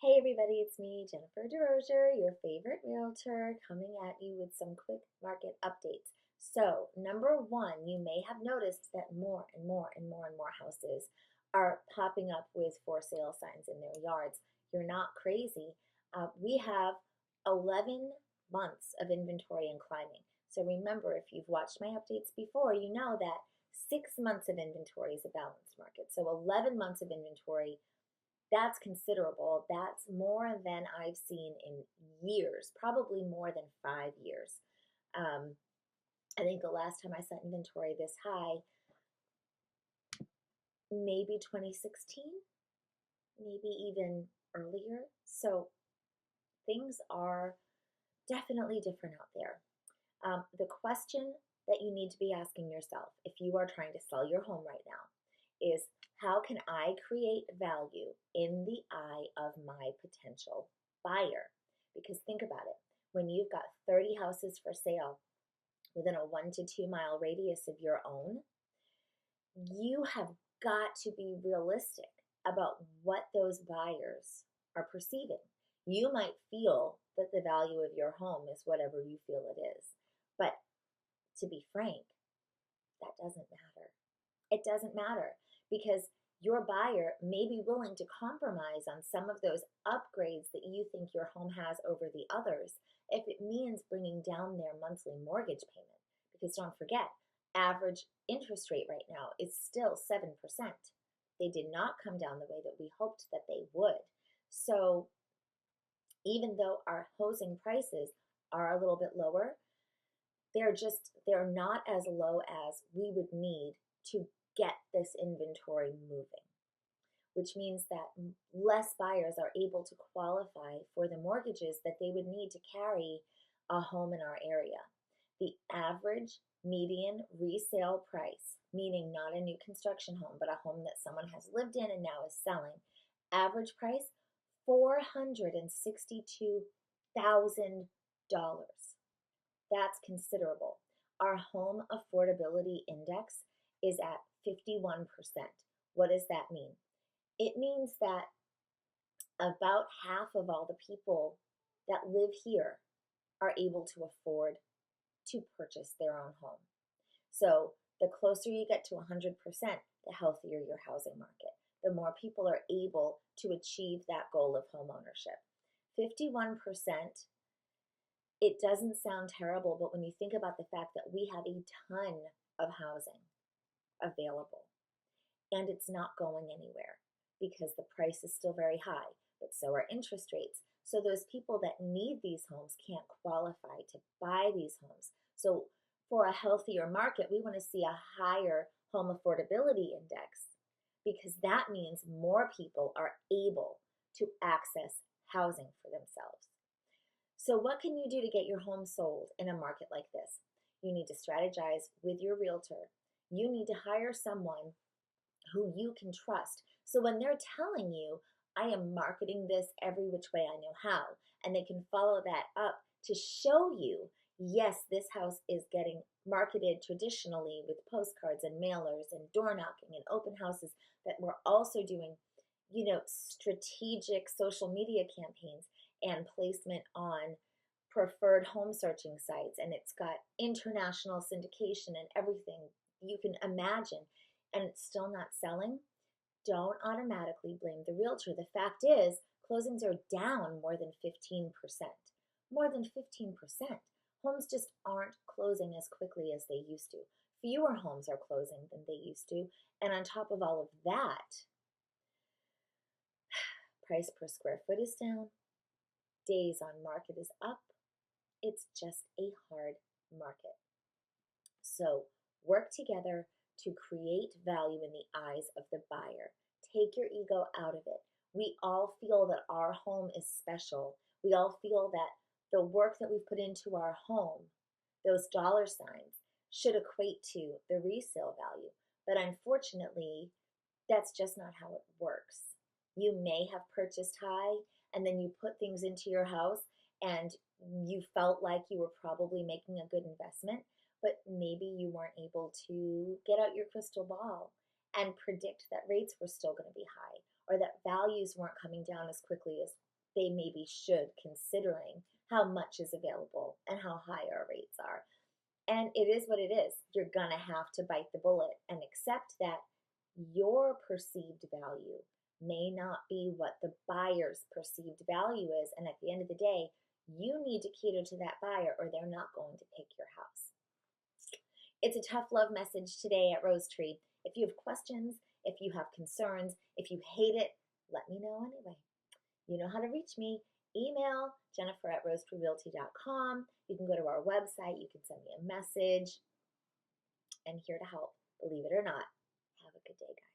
Hey everybody, it's me, Jennifer DeRozier, your favorite realtor, coming at you with some quick market updates. So, number one, you may have noticed that more and more and more and more houses are popping up with for sale signs in their yards. You're not crazy. We have 11 months of inventory and climbing. So, remember, if you've watched my updates before, you know that 6 months of inventory is a balanced market. So, 11 months of inventory, that's considerable. That's more than I've seen in years, probably more than 5 years. Um, I think the last time I saw inventory this high, maybe 2016, maybe even earlier. So things are definitely different out there. The question that you need to be asking yourself if you are trying to sell your home right now is, how can I create value in the eye of my potential buyer? Because think about it. When you've got 30 houses for sale within a 1 to 2 mile radius of your own, you have got to be realistic about what those buyers are perceiving. You might feel that the value of your home is whatever you feel it is. But to be frank, that doesn't matter. It doesn't matter because your buyer may be willing to compromise on some of those upgrades that you think your home has over the others if it means bringing down their monthly mortgage payment. Because don't forget, average interest rate right now is still 7%. They did not come down the way that we hoped that they would. So even though our housing prices are a little bit lower, they're not as low as we would need to get this inventory moving, which means that less buyers are able to qualify for the mortgages that they would need to carry a home in our area. The average median resale price, meaning not a new construction home, but a home that someone has lived in and now is selling, average price $462,000. That's considerable. Our home affordability index is at 51%. What does that mean? It means that about half of all the people that live here are able to afford to purchase their own home. So the closer you get to 100%, the healthier your housing market, the more people are able to achieve that goal of home ownership. 51%, it doesn't sound terrible, but when you think about the fact that we have a ton of housing available and it's not going anywhere because the price is still very high, but so are interest rates. So those people that need these homes can't qualify to buy these homes. So for a healthier market, we want to see a higher home affordability index because that means more people are able to access housing for themselves. So what can you do to get your home sold in a market like this? You need to strategize with your realtor. You need to hire someone who you can trust. So when they're telling you, I am marketing this every which way I know how, and they can follow that up to show you, yes, this house is getting marketed traditionally with postcards and mailers and door knocking and open houses, that we're also doing, strategic social media campaigns and placement on preferred home searching sites, and it's got international syndication and everything you can imagine, and it's still not selling, don't automatically blame the realtor. The fact is, closings are down more than 15%. More than 15%. Homes just aren't closing as quickly as they used to. Fewer homes are closing than they used to. And on top of all of that, price per square foot is down. Days on market is up. It's just a hard market. So work together to create value in the eyes of the buyer. Take your ego out of it. We all feel that our home is special. We all feel that the work that we've put into our home, those dollar signs, should equate to the resale value. But unfortunately, that's just not how it works. You may have purchased high and then you put things into your house and you felt like you were probably making a good investment, but maybe you weren't able to get out your crystal ball and predict that rates were still going to be high or that values weren't coming down as quickly as they maybe should, considering how much is available and how high our rates are. And it is what it is. You're going to have to bite the bullet and accept that your perceived value may not be what the buyer's perceived value is. And at the end of the day, you need to cater to that buyer or they're not going to pick your house. It's a tough love message today at Rose Tree. If you have questions, if you have concerns, if you hate it, let me know anyway. You know how to reach me. Email jennifer@rosetreerealty.com. You can go to our website. You can send me a message. I'm here to help. Believe it or not. Have a good day, guys.